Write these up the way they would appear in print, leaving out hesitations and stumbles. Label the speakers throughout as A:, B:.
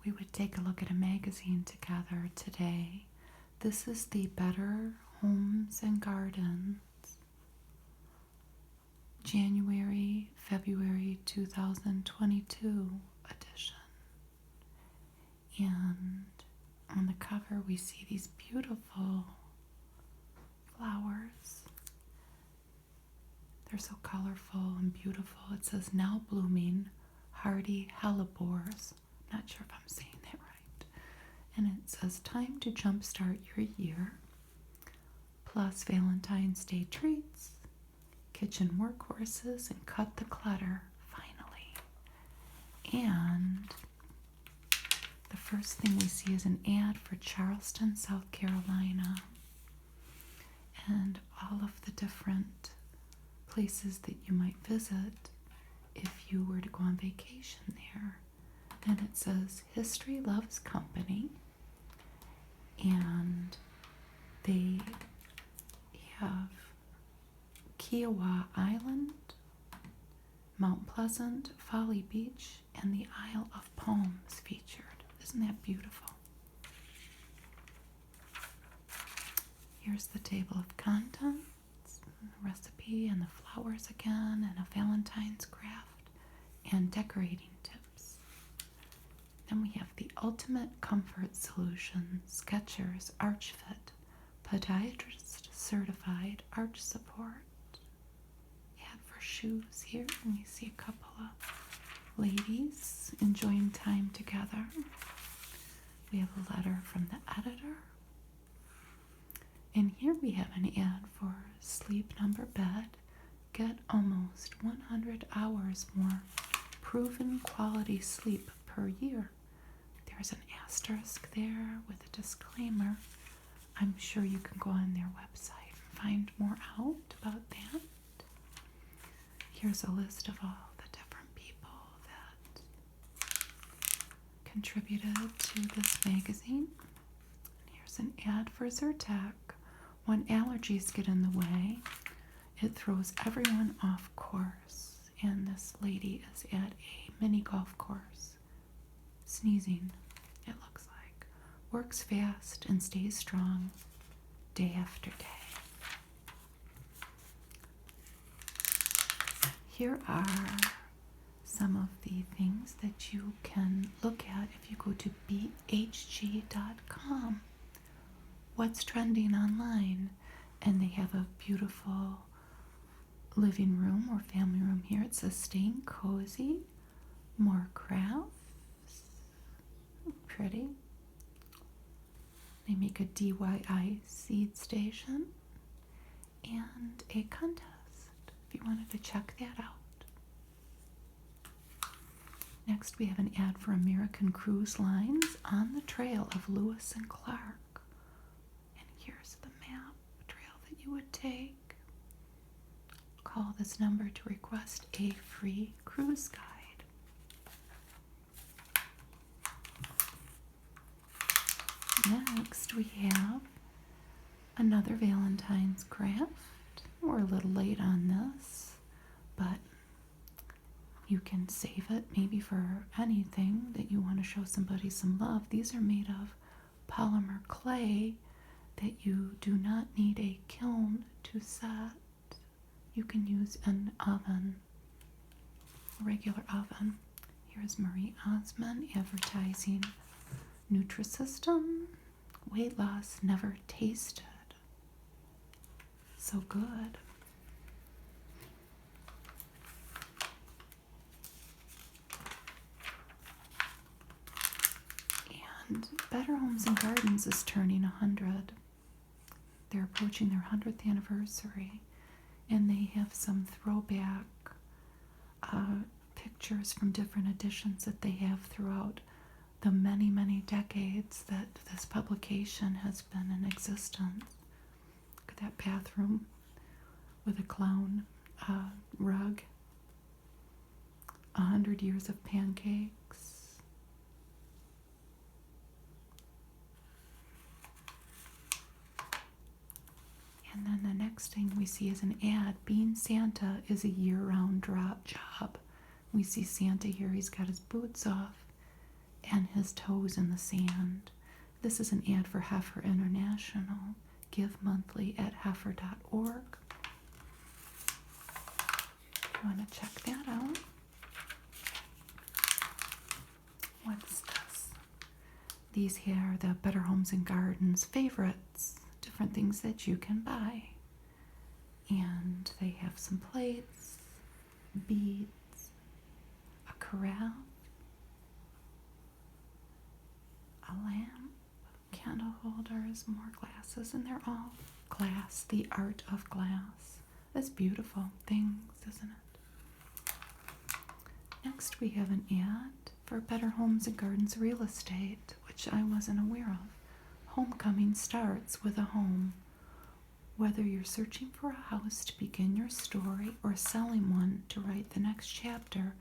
A: we would take a look at a magazine together today. This is the Better Homes and Gardens January, February 2022 edition. And on the cover we see these beautiful flowers. They're so colorful and beautiful. It says now blooming hardy hellebores. Not sure if I'm saying that right. And it says time to jumpstart your year. Plus Valentine's Day treats, kitchen workhorses, and cut the clutter finally. And the first thing we see is an ad for Charleston, South Carolina, and all of the different places that you might visit if you were to go on vacation there. And it says History Loves Company, and they have Kiowa Island, Mount Pleasant, Folly Beach, and the Isle of Palms featured. Isn't that beautiful? Here's the table of contents, the recipe, and the flowers again, and a Valentine's craft, and decorating tips. Then we have the Ultimate Comfort Solution, Skechers Arch Fit, podiatrist certified arch support. Ad for shoes here, and we see a couple of ladies enjoying time together. We have a letter from the editor. And here we have an ad for Sleep Number Bed. Get almost 100 hours more proven quality sleep per year. There's an asterisk there with a disclaimer. I'm sure you can go on their website and find more out about that. Here's a list of all the different people that contributed to this magazine. And here's an ad for Zyrtec. When allergies get in the way, it throws everyone off course. And this lady is at a mini golf course, sneezing, it looks like. Works fast and stays strong day after day. Here are some of the things that you can look at if you go to bhg.com. What's trending online? And they have a beautiful living room or family room here. It says staying cozy, more crafts, pretty. They make a DIY seed station and a contest if you wanted to check that out. Next we have an ad for American Cruise Lines on the trail of Lewis and Clark. And here's the map trail that you would take. Call this number to request a free cruise guide. Next we have another Valentine's craft. We're a little late on this, but you can save it maybe for anything that you want to show somebody some love. These are made of polymer clay that you do not need a kiln to set. You can use an oven, a regular oven. Here's Marie Osmond advertising Nutrisystem. Weight loss never tasted so good. And Better Homes and Gardens is turning 100. They're approaching their 100th anniversary. And they have some throwback pictures from different editions that they have throughout the many, many decades that this publication has been in existence. Look at that bathroom with a clown rug. 100 years of pancakes. And then the next thing we see is an ad. Being Santa is a year-round job. We see Santa here. He's got his boots off. and his toes in the sand. This is an ad for Heifer International. Give monthly at heifer.org. If you want to check that out. What's this? These here are the Better Homes and Gardens favorites. Different things that you can buy. And they have some plates, beads, a carafe, a lamp, candle holders, more glasses, and they're all glass, the art of glass. That's beautiful things, isn't it? Next we have an ad for Better Homes and Gardens Real Estate, which I wasn't aware of. Homecoming starts with a home. Whether you're searching for a house to begin your story or selling one to write the next chapter,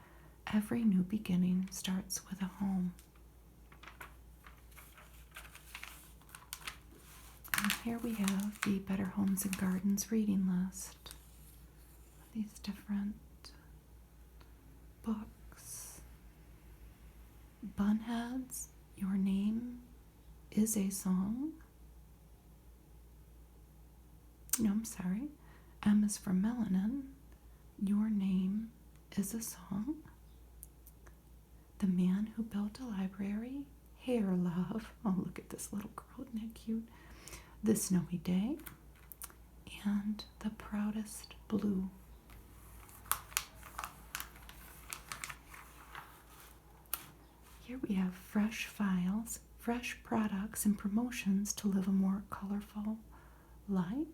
A: every new beginning starts with a home. And here we have the Better Homes and Gardens reading list. These different books. Bunheads, Your Name is a Song. No, I'm sorry. M is for Melanin. Your Name is a Song. The Man Who Built a Library. Hair Love. Oh, look at this little girl. Isn't that cute? The Snowy Day. And The Proudest Blue. Here we have fresh files, fresh products, and promotions to live a more colorful life.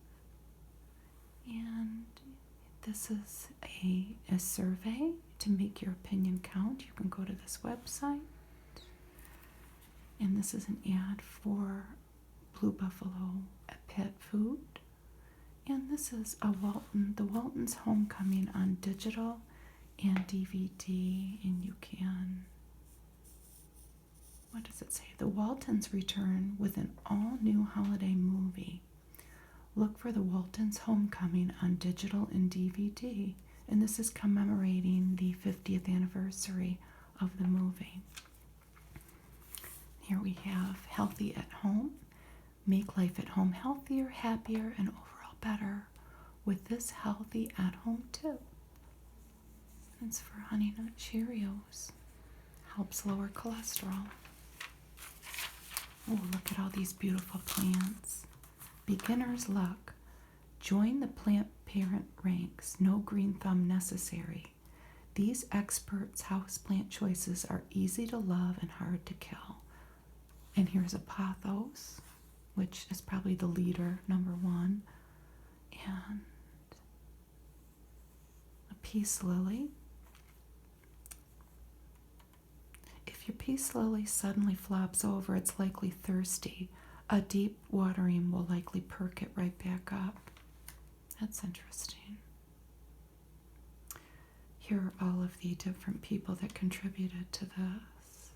A: And this is a survey to make your opinion count. You can go to this website. And this is an ad for Blue Buffalo Pet Food. And this is the Walton's Homecoming on digital and DVD. And you can, what does it say? The Waltons return with an all-new holiday movie. Look for the Waltons Homecoming on digital and DVD. And this is commemorating the 50th anniversary of the movie. Here we have Healthy at Home. Make life at home healthier, happier, and overall better with this healthy at home tip. It's for Honey Nut Cheerios. Helps lower cholesterol. Oh, look at all these beautiful plants. Beginner's luck. Join the plant parent ranks. No green thumb necessary. These experts' houseplant choices are easy to love and hard to kill. And here's a pothos, which is probably the leader, number one. And a peace lily. If your peace lily suddenly flops over, it's likely thirsty. A deep watering will likely perk it right back up. That's interesting. Here are all of the different people that contributed to this.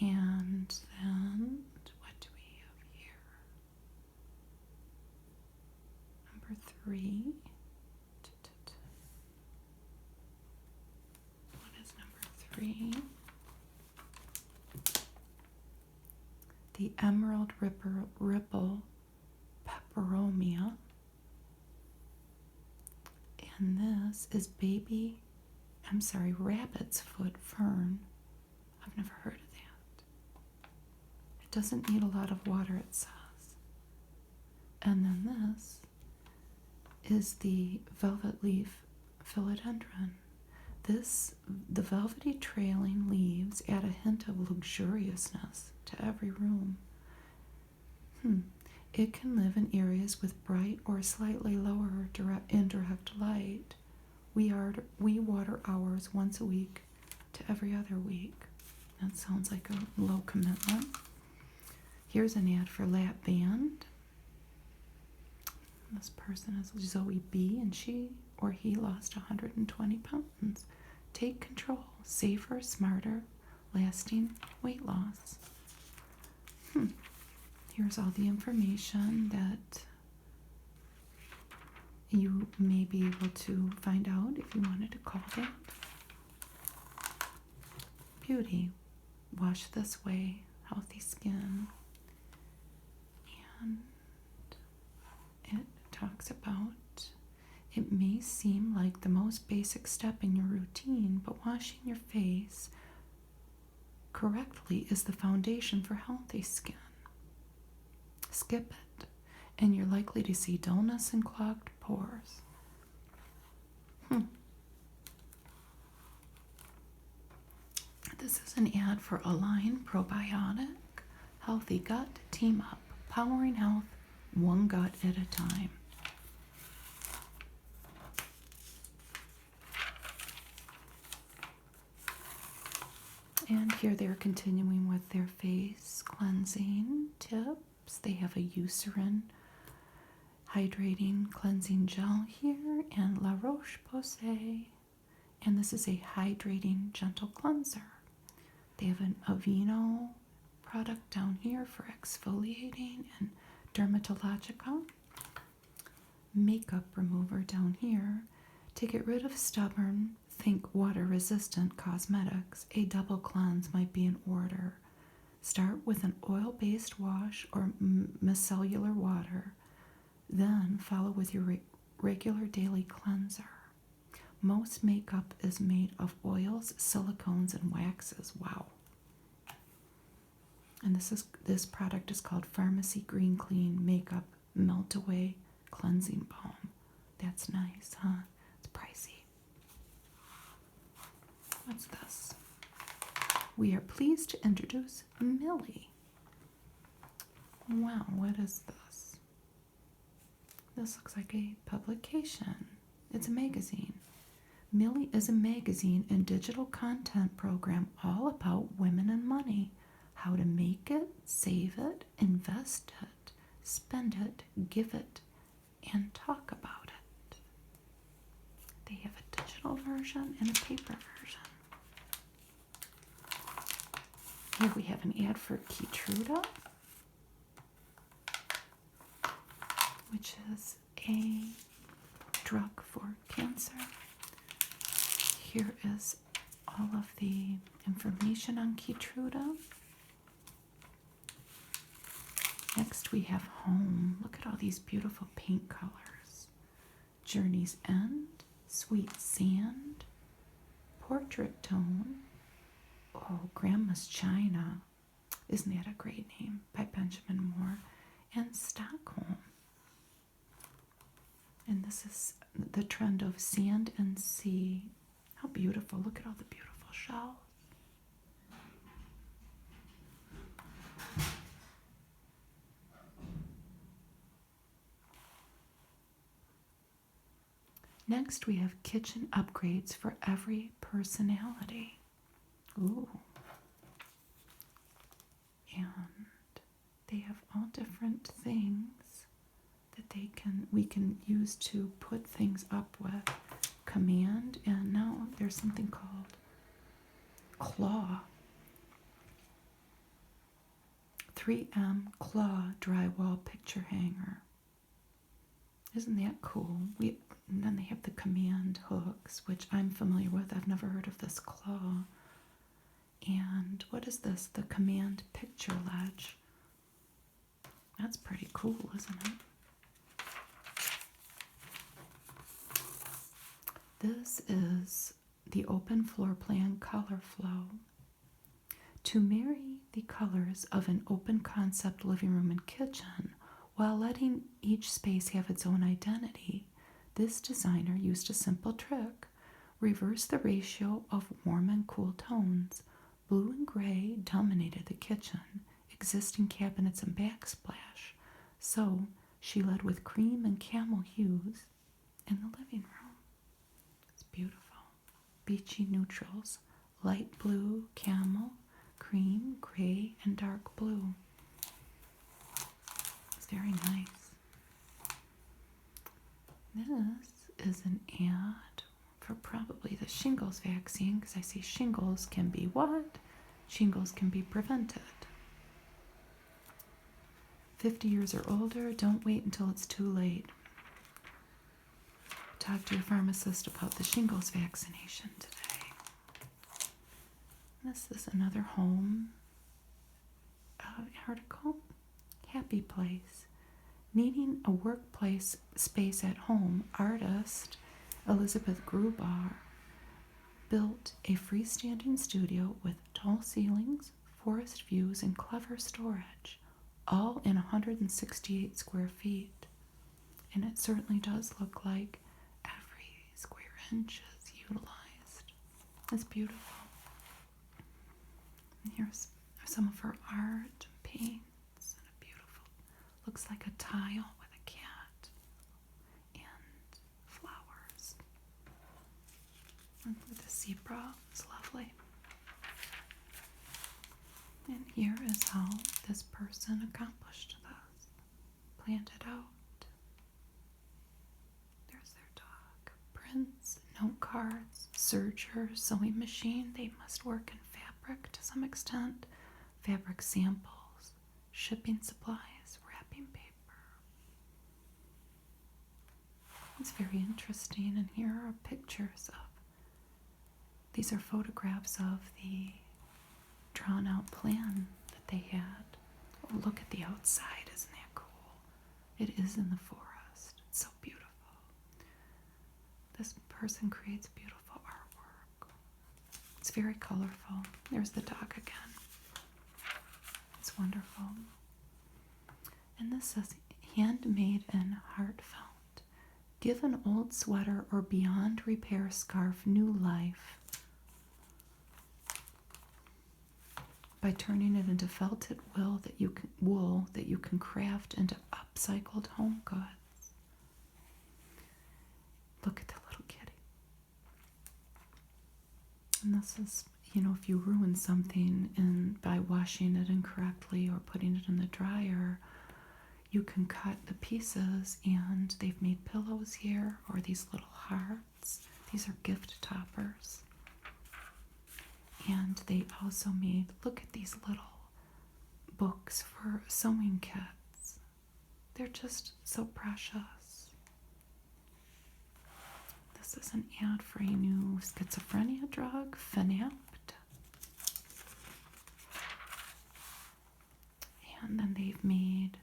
A: And then, what do we have here? Number 3. What is number 3? The Emerald Ripple Peperomia. And this is Rabbit's Foot Fern. I've never heard of that. It doesn't need a lot of water, it says. And then this is the Velvet Leaf Philodendron. The velvety trailing leaves add a hint of luxuriousness to every room. It can live in areas with bright or slightly lower indirect light. We water ours once a week to every other week. That sounds like a low commitment. Here's an ad for Lap Band. This person is Zoe B, and she or he lost 120 pounds. Take control. Safer, smarter, lasting weight loss. Here's all the information that you may be able to find out if you wanted to call that. Beauty. Wash this way, healthy skin. And it talks about it may seem like the most basic step in your routine, but washing your face correctly is the foundation for healthy skin. Skip it, and you're likely to see dullness and clogged pores. This is an ad for Align Probiotic. Healthy gut, team up. Powering health, one gut at a time. And here they're continuing with their face cleansing tips. They have a Eucerin Hydrating Cleansing Gel here and La Roche-Posay. And this is a hydrating gentle cleanser. They have an Aveeno product down here for exfoliating and dermatologica. Makeup remover down here. To get rid of stubborn, think water-resistant cosmetics, a double cleanse might be in order. Start with an oil-based wash or micellar water. Then follow with your regular daily cleanser. Most makeup is made of oils, silicones, and waxes. Wow. And this product is called Pharmacy Green Clean Makeup Melt Away Cleansing Balm. That's nice, huh? It's pricey. What's this? We are pleased to introduce Millie. Wow, what is this? This looks like a publication. It's a magazine. Millie is a magazine and digital content program all about women and money. How to make it, save it, invest it, spend it, give it, and talk about it. They have a digital version and a paper version. Here we have an ad for Keytruda, which is a drug for cancer. Here is all of the information on Keytruda. Next we have Home. Look at all these beautiful paint colors. Journey's End, Sweet Sand, Portrait Tone. Oh, Grandma's China. Isn't that a great name? By Benjamin Moore. And Stockholm. And this is the trend of sand and sea. How beautiful. Look at all the beautiful shells. Next, we have kitchen upgrades for every personality. Ooh. And they have all different things that we can use to put things up with. Command, and now there's something called Claw. 3M Claw drywall picture hanger. Isn't that cool? And then they have the Command hooks, which I'm familiar with. I've never heard of this Claw. And what is this? The Command picture ledge. That's pretty cool, isn't it? This is the open floor plan color flow. To marry the colors of an open concept living room and kitchen while letting each space have its own identity, this designer used a simple trick. Reverse the ratio of warm and cool tones. Blue and gray dominated the kitchen, existing cabinets and backsplash. So she led with cream and camel hues in the living room. It's beautiful. Beachy neutrals, light blue, camel, cream, gray, and dark blue. It's very nice. This is an ad for probably the shingles vaccine, because I see shingles can be what? Shingles can be prevented. 50 years or older, don't wait until it's too late. Talk to your pharmacist about the shingles vaccination today. This is another home article. Happy place. Needing a workplace space at home, artist Elizabeth Grubar built a freestanding studio with tall ceilings, forest views, and clever storage, all in 168 square feet. And it certainly does look like every square inch is utilized. It's beautiful. And here's some of her art and paints, and a beautiful, looks like a tile with a cat and flowers. And the zebra is lovely. And here is how this person accomplished this. Planned it out. There's their dog. Prints, note cards, serger, sewing machine. They must work in fabric to some extent. Fabric samples, shipping supplies, wrapping paper. It's very interesting, and here are pictures of, these are photographs of the drawn out plan that they had. Oh, look at the outside, isn't that cool? It is in the forest. It's so beautiful. This person creates beautiful artwork. It's very colorful. There's the dog again. It's wonderful. And this says, handmade and heartfelt. Give an old sweater or beyond repair scarf new life by turning it into felted wool that you can craft into upcycled home goods. Look at the little kitty. And this is, if you ruin something by washing it incorrectly or putting it in the dryer, you can cut the pieces, and they've made pillows here, or these little hearts. These are gift toppers. And they also made, look at these little books for sewing kits. They're just so precious. This is an ad for a new schizophrenia drug, Fanapt. And then they've made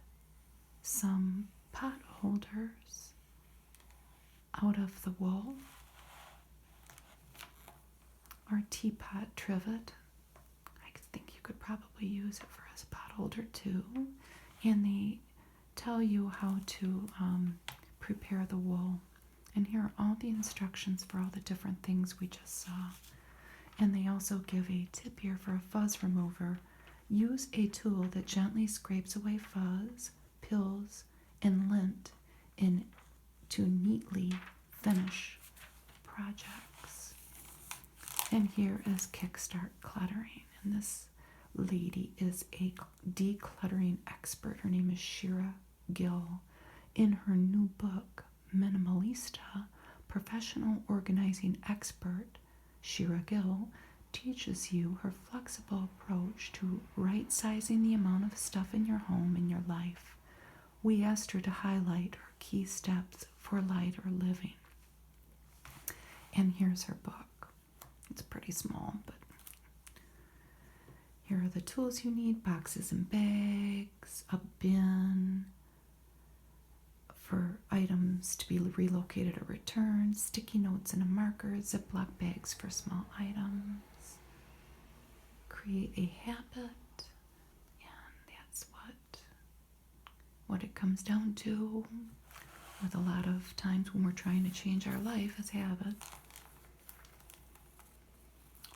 A: some pot holders out of the wool. Or teapot trivet. I think you could probably use it for as a pot holder too. And they tell you how to prepare the wool. And here are all the instructions for all the different things we just saw. And they also give a tip here for a fuzz remover. Use a tool that gently scrapes away fuzz, pills, and lint to neatly finish projects. And here is Kickstart Cluttering. And this lady is a decluttering expert. Her name is Shira Gill. In her new book, Minimalista, professional organizing expert Shira Gill teaches you her flexible approach to right-sizing the amount of stuff in your home and your life. We asked her to highlight her key steps for lighter living. And here's her book. It's pretty small, but here are the tools you need: boxes and bags, a bin for items to be relocated or returned, sticky notes and a marker, Ziploc bags for small items. Create a habit, and that's what it comes down to with a lot of times when we're trying to change our life as habits.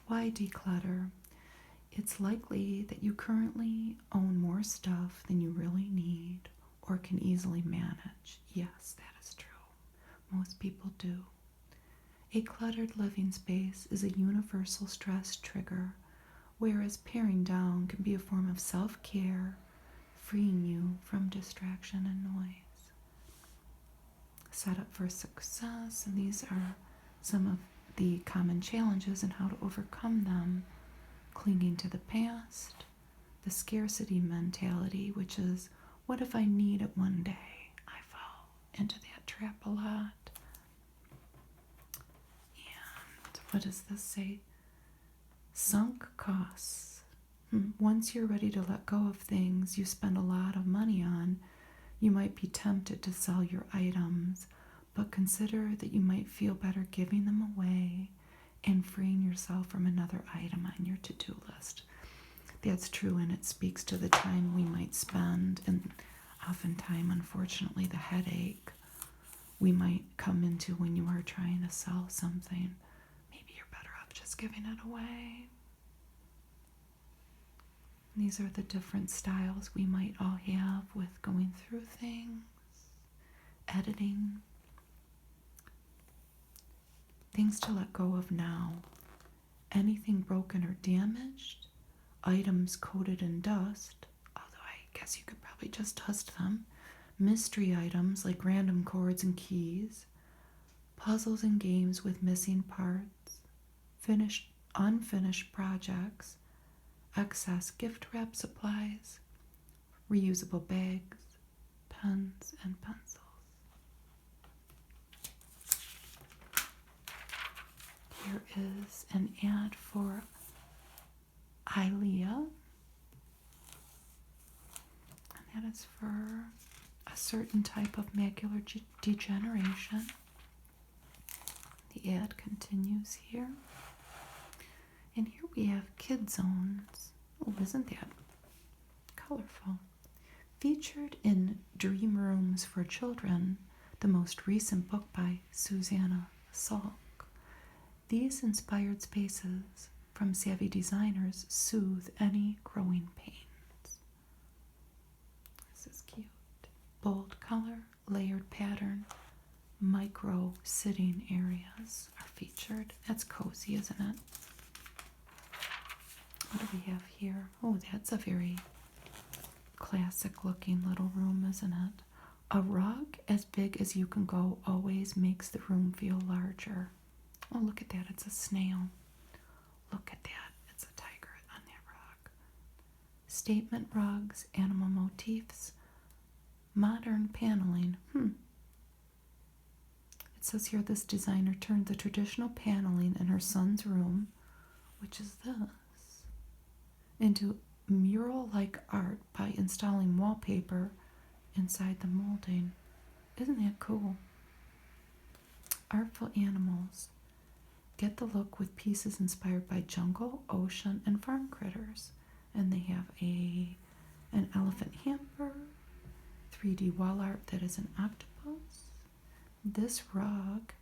A: Why declutter? It's likely that you currently own more stuff than you really need or can easily manage. Yes, that is true. Most people do. A cluttered living space is a universal stress trigger, whereas paring down can be a form of self-care, freeing you from distraction and noise. Set up for success, and these are some of the common challenges and how to overcome them. Clinging to the past, the scarcity mentality, which is, what if I need it one day? I fall into that trap a lot. And what does this say? Sunk costs. Once you're ready to let go of things you spend a lot of money on, you might be tempted to sell your items, but consider that you might feel better giving them away and freeing yourself from another item on your to-do list. That's true, and it speaks to the time we might spend, and oftentimes, unfortunately, the headache we might come into when you are trying to sell something. Maybe you're better off just giving it away. These are the different styles we might all have with going through things, editing, things to let go of now. Anything broken or damaged, items coated in dust, although I guess you could probably just dust them, mystery items like random cords and keys, puzzles and games with missing parts, unfinished projects, excess gift wrap supplies, reusable bags, pens, and pencils. Here is an ad for Ilea, and that is for a certain type of macular degeneration. The ad continues here. And here we have kid zones. Oh, isn't that colorful? Featured in Dream Rooms for Children, the most recent book by Susanna Salk. These inspired spaces from savvy designers soothe any growing pains. This is cute. Bold color, layered pattern, micro sitting areas are featured. That's cozy, isn't it? What do we have here? Oh, that's a very classic looking little room, isn't it? A rug as big as you can go always makes the room feel larger. Oh, look at that. It's a snail. Look at that. It's a tiger on that rug. Statement rugs, animal motifs, modern paneling. It says here this designer turned the traditional paneling in her son's room, which is this, into mural-like art by installing wallpaper inside the molding. Isn't that cool? Artful animals. Get the look with pieces inspired by jungle, ocean, and farm critters. And they have an elephant hamper, 3D wall art that is an octopus. This rug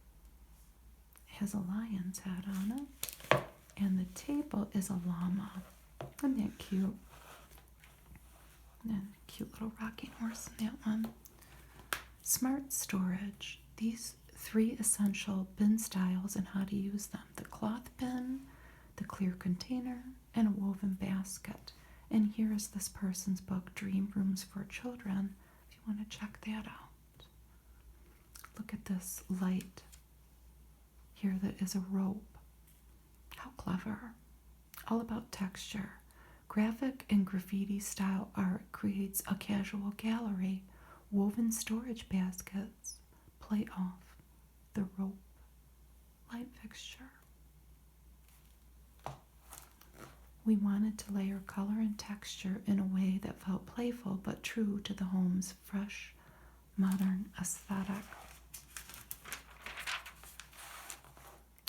A: has a lion's head on it, and the table is a llama. Isn't that cute? And a cute little rocking horse in that one. Smart storage. These 3 essential bin styles and how to use them. The cloth bin, the clear container, and a woven basket. And here is this person's book, Dream Rooms for Children, if you want to check that out. Look at this light here that is a rope. How clever. All about texture. Graphic and graffiti style art creates a casual gallery. Woven storage baskets play off the rope light fixture. We wanted to layer color and texture in a way that felt playful but true to the home's fresh, modern aesthetic.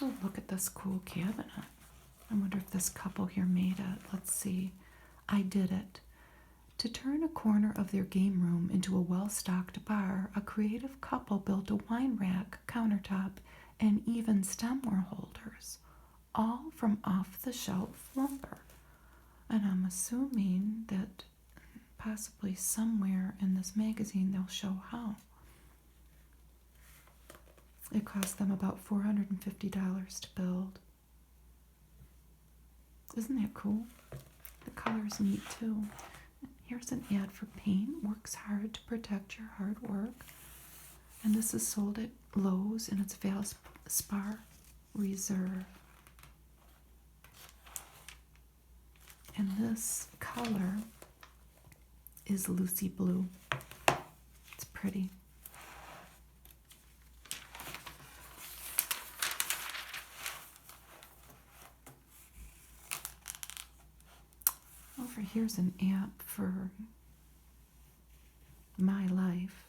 A: Oh, look at this cool cabinet. I wonder if this couple here made it. Let's see. I did it. To turn a corner of their game room into a well-stocked bar, a creative couple built a wine rack, countertop, and even stemware holders, all from off-the-shelf lumber. And I'm assuming that possibly somewhere in this magazine they'll show how. It cost them about $450 to build. Isn't that cool? The color's neat too. Here's an ad for paint. Works hard to protect your hard work. And this is sold at Lowe's, and it's Valspar Reserve. And this color is Lucy Blue. It's pretty. here's an app for My Life,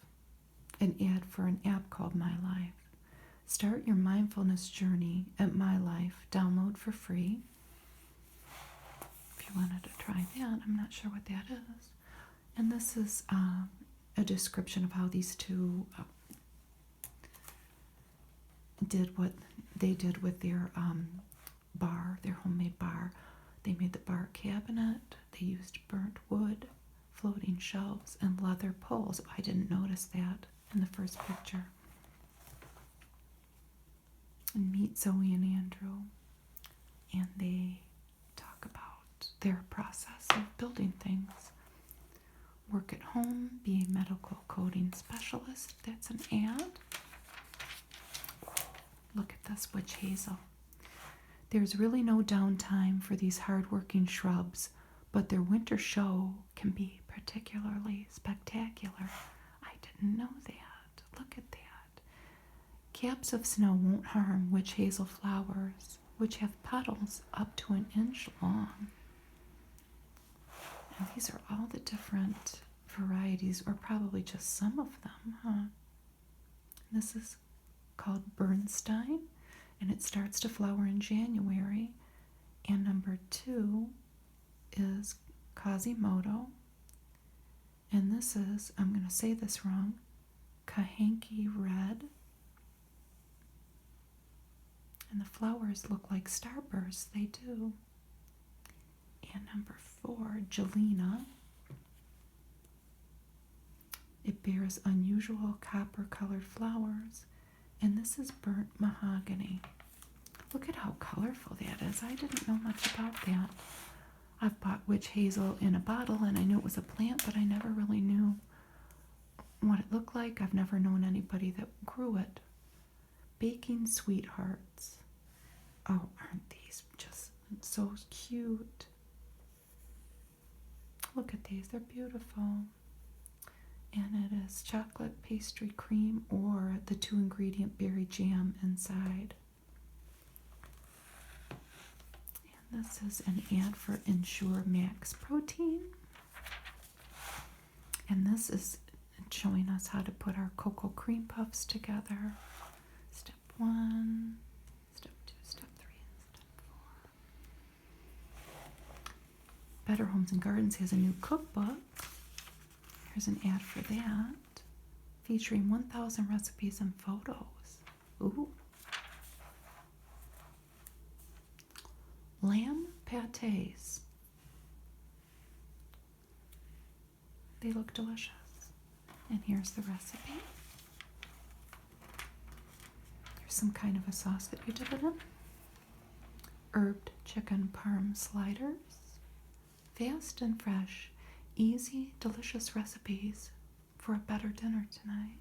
A: an ad for an app called My Life. Start your mindfulness journey at My Life. Download for free. If you wanted to try that, I'm not sure what that is. And this is a description of how these two did what they did with their bar, their homemade bar. They made the bar cabinet. They used burnt wood, floating shelves, and leather poles. I didn't notice that in the first picture. And meet Zoe and Andrew, and they talk about their process of building things. Work at home, be a medical coding specialist. That's an ad. Look at this witch hazel. There's really no downtime for these hard-working shrubs, but their winter show can be particularly spectacular. I didn't know that. Look at that. Caps of snow won't harm witch hazel flowers, which have petals up to an inch long. And these are all the different varieties, or probably just some of them, huh? This is called Bernstein, and it starts to flower in January. And number 2 is Quasimodo. And this is, I'm going to say this wrong, Kahanki Red. And the flowers look like starbursts. They do. And number 4, Jelena. It bears unusual copper-colored flowers. And this is burnt mahogany. Look at how colorful that is. I didn't know much about that. I've bought witch hazel in a bottle, and I knew it was a plant, but I never really knew what it looked like. I've never known anybody that grew it. Baking sweethearts. Oh, aren't these just so cute? Look at these. They're beautiful. And it is chocolate pastry cream or the 2-ingredient berry jam inside. And this is an ad for Ensure Max Protein. And this is showing us how to put our cocoa cream puffs together. Step 1, step 2, step 3, and step 4. Better Homes and Gardens has a new cookbook. Here's an ad for that, featuring 1,000 recipes and photos. Ooh. Lamb pâtés. They look delicious. And here's the recipe. There's some kind of a sauce that you dip it in. Herbed chicken parm sliders. Fast and fresh. Easy, delicious recipes for a better dinner tonight.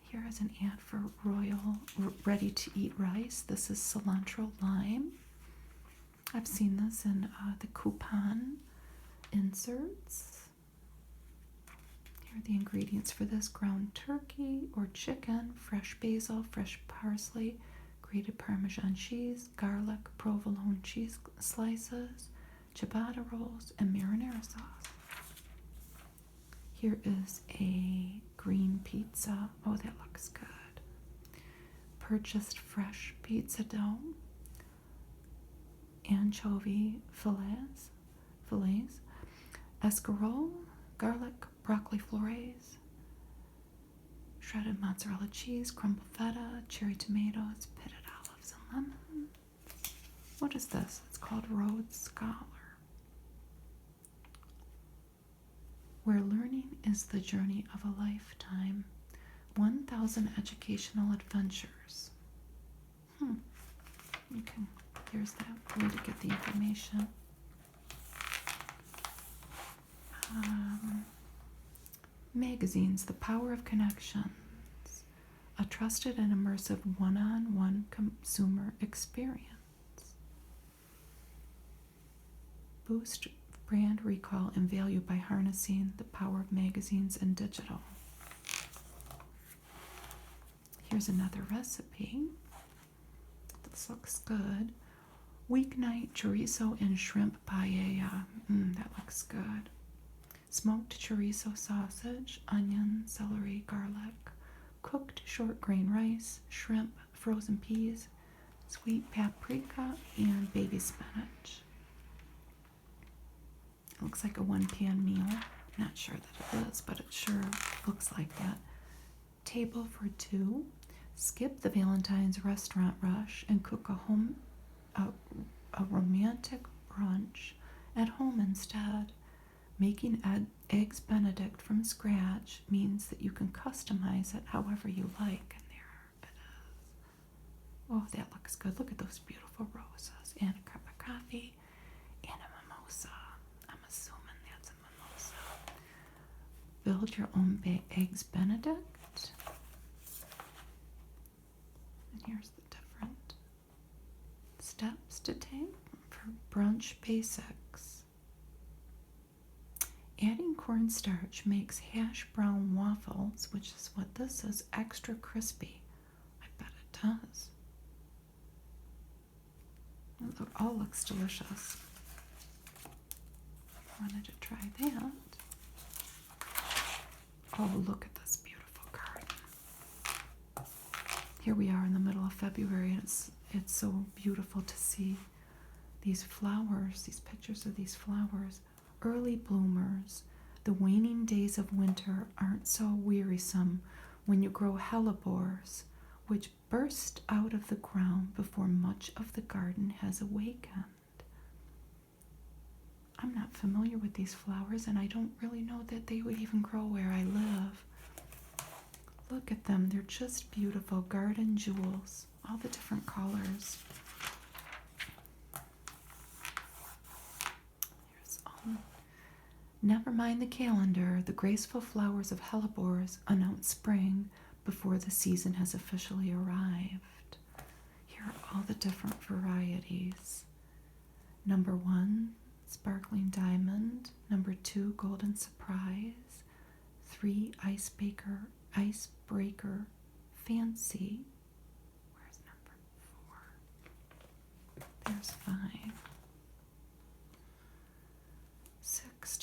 A: Here is an ad for Royal ready-to-eat rice. This is cilantro lime. I've seen this in the coupon inserts. Here are the ingredients for this: ground turkey or chicken, fresh basil, fresh parsley, grated Parmesan cheese, garlic, provolone cheese slices, ciabatta rolls, and marinara sauce. Here is a green pizza. Oh, that looks good. Purchased fresh pizza dough, anchovy fillets, escarole, garlic, broccoli florets, shredded mozzarella cheese, crumbled feta, cherry tomatoes, pitted olives, and lemon. What is this? It's called Rhodes Scholar. Where learning is the journey of a lifetime. 1,000 educational adventures. Here's that way to get the information. Magazines, The Power of Connections. A trusted and immersive one-on-one consumer experience. Boost brand recall and value by harnessing the power of magazines and digital. Here's another recipe. This looks good. Weeknight chorizo and shrimp paella. That looks good. Smoked chorizo sausage, onion, celery, garlic. Cooked short grain rice, shrimp, frozen peas, sweet paprika, and baby spinach. It looks like a one-pan meal. Not sure that it is, but it sure looks like that. Table for two. Skip the Valentine's restaurant rush and cook a romantic brunch at home instead. Making eggs Benedict from scratch means that you can customize it however you like. And there it is. Oh, that looks good. Look at those beautiful roses. And a cup of coffee and a mimosa. I'm assuming that's a mimosa. Build your own eggs Benedict. And here's the different steps to take for brunch basics. Adding cornstarch makes hash brown waffles, which is what this is, extra crispy. I bet it does. It all looks delicious. I wanted to try that. Oh, look at this beautiful garden. Here we are in the middle of February, and it's so beautiful to see these flowers, these pictures of these flowers. Early bloomers. The waning days of winter aren't so wearisome when you grow hellebores, which burst out of the ground before much of the garden has awakened. I'm not familiar with these flowers, and I don't really know that they would even grow where I live. Look at them. They're just beautiful garden jewels. All the different colors. Here's all. Never mind the calendar. The graceful flowers of hellebores announce spring before the season has officially arrived. Here are all the different varieties. Number 1, sparkling diamond. Number 2, golden surprise. 3, icebreaker fancy. Where's number 4? There's 5. 6.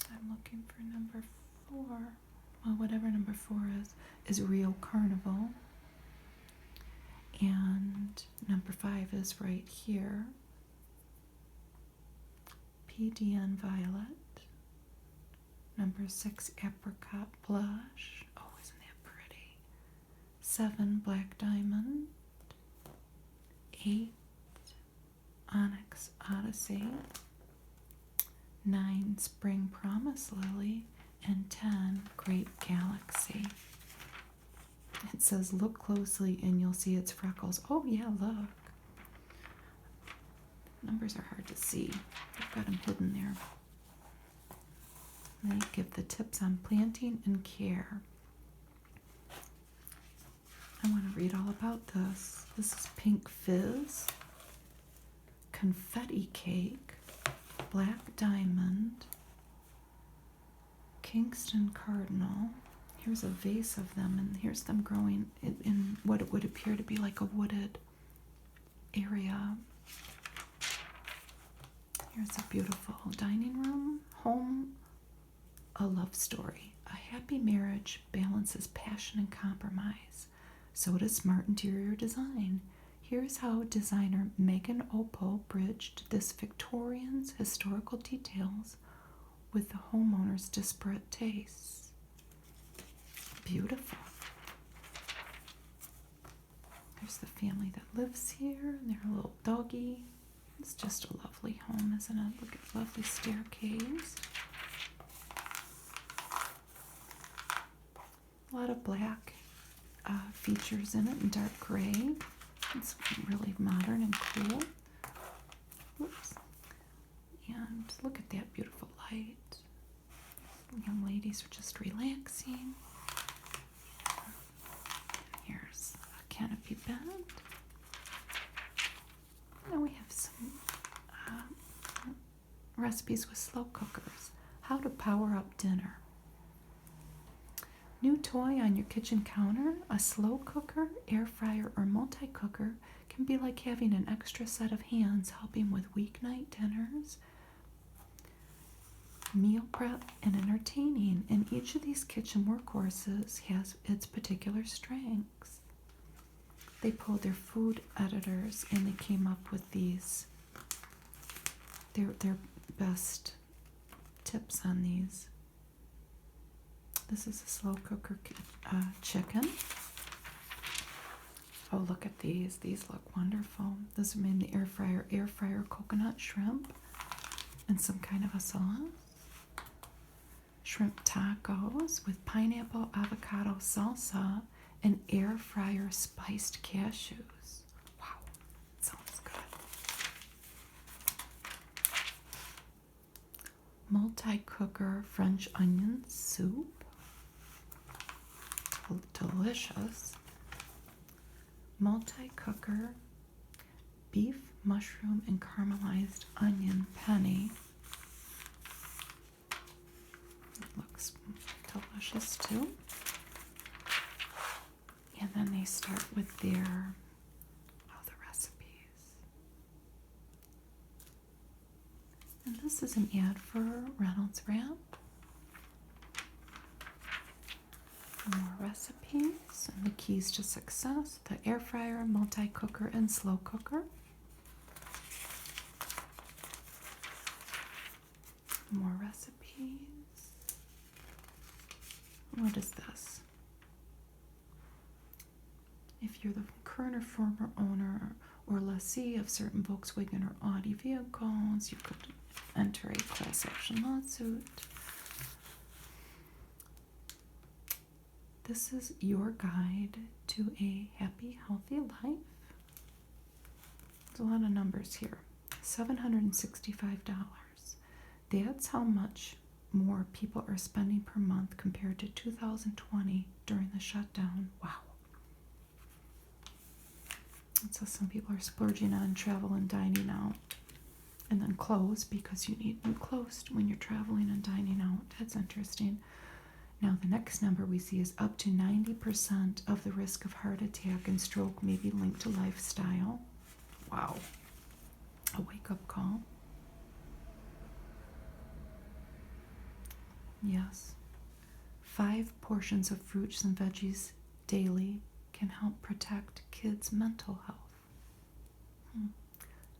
A: I'm looking for number 4. Well, whatever number 4 is Rio Carnival. And number 5 is right here. PDN Violet. Number 6, Apricot Blush. Oh, isn't that pretty? 7, Black Diamond. 8, Onyx Odyssey. 9, Spring Promise Lily. And 10, Grape Galaxy. It says, look closely and you'll see its freckles. Oh, yeah, look. Numbers are hard to see. I've got them hidden there. They give the tips on planting and care. I want to read all about this. This is Pink Fizz, Confetti Cake, Black Diamond, Kingston Cardinal. Here's a vase of them, and here's them growing in what it would appear to be like a wooded area. Here's a beautiful dining room. Home, a love story. A happy marriage balances passion and compromise. So does smart interior design. Here's how designer Megan Opal bridged this Victorian's historical details with the homeowner's disparate tastes. Beautiful. There's the family that lives here and their little doggy. It's just a lovely home, isn't it? Look at the lovely staircase. A lot of black features in it and dark gray. It's really modern and cool. Whoops. And look at that beautiful light. Young ladies are just relaxing. Here's a canopy bed. Now we have some recipes with slow cookers. How to power up dinner. New toy on your kitchen counter, a slow cooker, air fryer, or multi-cooker can be like having an extra set of hands helping with weeknight dinners, meal prep, and entertaining. And each of these kitchen workhorses has its particular strengths. They pulled their food editors and they came up with these, their best tips on these. This is a slow cooker chicken. Oh, look at these. These look wonderful. Those are made in the air fryer coconut shrimp and some kind of a sauce. Shrimp tacos with pineapple avocado salsa and air fryer spiced cashews. Wow, sounds good. Multi-cooker French onion soup. Delicious. Multi-cooker beef, mushroom, and caramelized onion penne. It looks delicious too. And then they start with the recipes. And this is an ad for Reynolds Wrap. More recipes and the keys to success: the air fryer, multi-cooker, and slow cooker. More recipes. What is this? If you're the current or former owner or lessee of certain Volkswagen or Audi vehicles, you could enter a class action lawsuit. This is your guide to a happy, healthy life. There's a lot of numbers here. $765. That's how much more people are spending per month compared to 2020 during the shutdown. Wow. And so some people are splurging on travel and dining out. And then clothes, because you need new clothes when you're traveling and dining out. That's interesting. Now, the next number we see is up to 90% of the risk of heart attack and stroke may be linked to lifestyle. Wow. A wake-up call. Yes. 5 portions of fruits and veggies daily can help protect kids' mental health.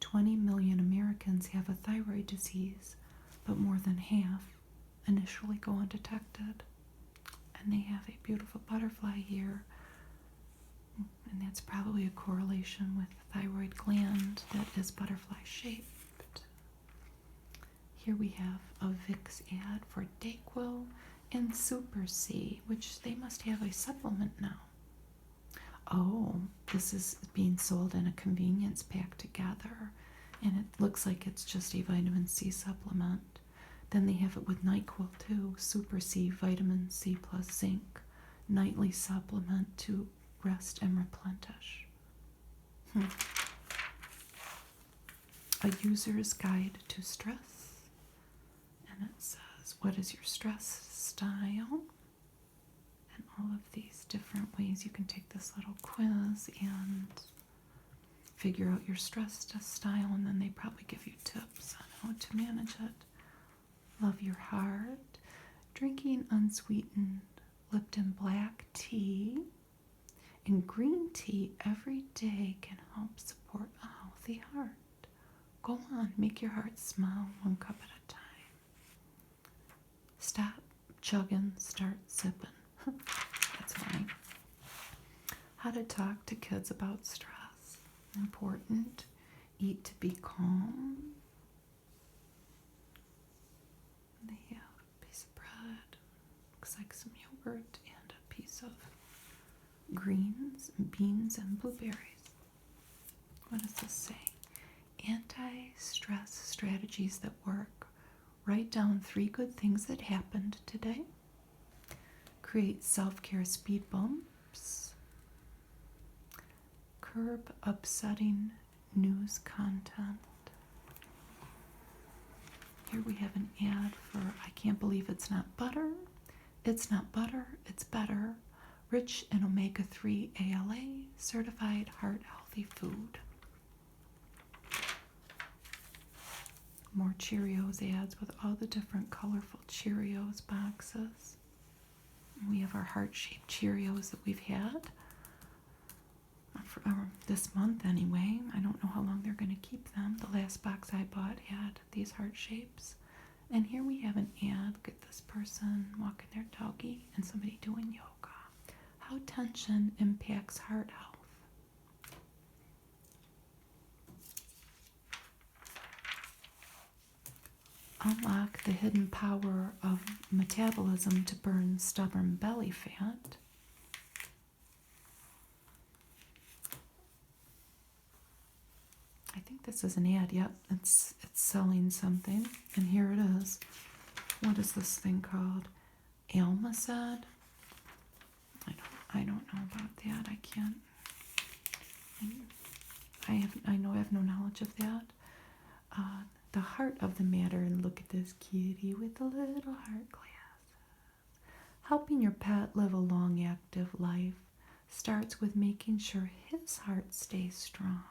A: 20 million Americans have a thyroid disease, but more than half initially go undetected. And they have a beautiful butterfly here, and that's probably a correlation with the thyroid gland that is butterfly shaped. Here we have a Vicks ad for Dayquil and Super C, which they must have a supplement now. Oh, this is being sold in a convenience pack together, and it looks like it's just a vitamin C supplement. Then they have it with NyQuil too, Super C, vitamin C plus zinc, nightly supplement to rest and replenish. A user's guide to stress. And it says, what is your stress style? And all of these different ways you can take this little quiz and figure out your stress style, and then they probably give you tips on how to manage it. Love your heart. Drinking unsweetened Lipton black tea and green tea every day can help support a healthy heart. Go on, make your heart smile 1 cup at a time. Stop chugging, start sipping. That's funny. How to talk to kids about stress. Important. Eat to be calm. They have a piece of bread, looks like some yogurt, and a piece of greens, beans, and blueberries. What does this say? Anti-stress strategies that work. Write down 3 good things that happened today. Create self-care speed bumps. Curb upsetting news content. Here we have an ad for I Can't Believe It's Not Butter. It's not butter, it's better. Rich in omega-3 ALA, certified heart-healthy food. More Cheerios ads with all the different colorful Cheerios boxes. We have our heart-shaped Cheerios that we've had for this month anyway. I don't know how long they're going to keep them. The last box I bought had these heart shapes. And here we have an ad. Look at this person walking their doggy and somebody doing yoga. How tension impacts heart health. Unlock the hidden power of metabolism to burn stubborn belly fat. I think this is an ad. Yep, it's selling something. And here it is. What is this thing called? Alma said. I don't know about that. I can't. I know I have no knowledge of that. The heart of the matter, and look at this kitty with the little heart glasses. Helping your pet live a long, active life starts with making sure his heart stays strong.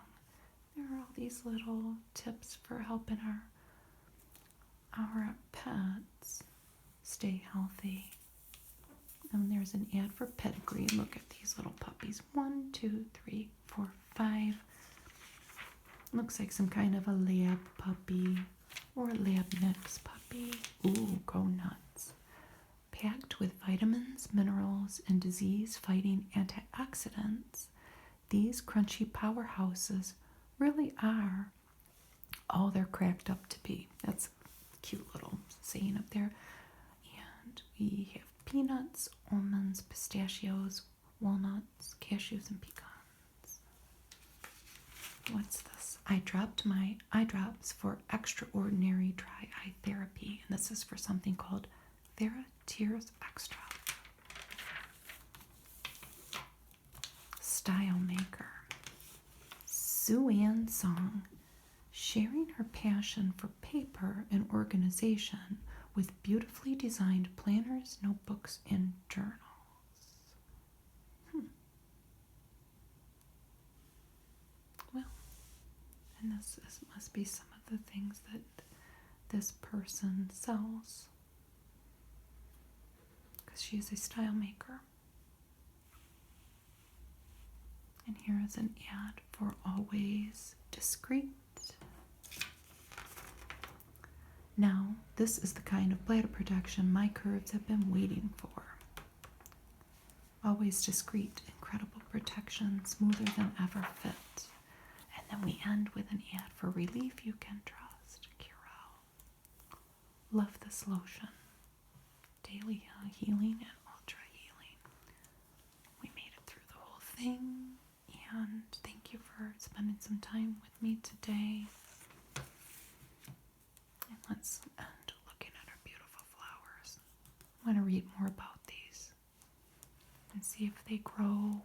A: There are all these little tips for helping our pets stay healthy. And there's an ad for pedigree. Look at these little puppies. 1, 2, 3, 4, 5. Looks like some kind of a lab puppy or a lab mix puppy. Ooh, go nuts. Packed with vitamins, minerals, and disease-fighting antioxidants, these crunchy powerhouses really are all they're cracked up to be. That's a cute little saying up there. And we have peanuts, almonds, pistachios, walnuts, cashews, and pecans. What's this? I dropped my eye drops for extraordinary dry eye therapy. And this is for something called TheraTears Extra. Style Maker. Sue Ann Song, sharing her passion for paper and organization with beautifully designed planners, notebooks, and journals. Well, and this must be some of the things that this person sells, because she is a style maker. And here is an ad for Always Discreet. Now, this is the kind of bladder protection my curves have been waiting for. Always Discreet, incredible protection, smoother than ever fit. And then we end with an ad for Relief You Can Trust, Curel. Love this lotion. Daily healing and ultra healing. We made it through the whole thing. And thank you for spending some time with me today. And let's end looking at our beautiful flowers. I want to read more about these and see if they grow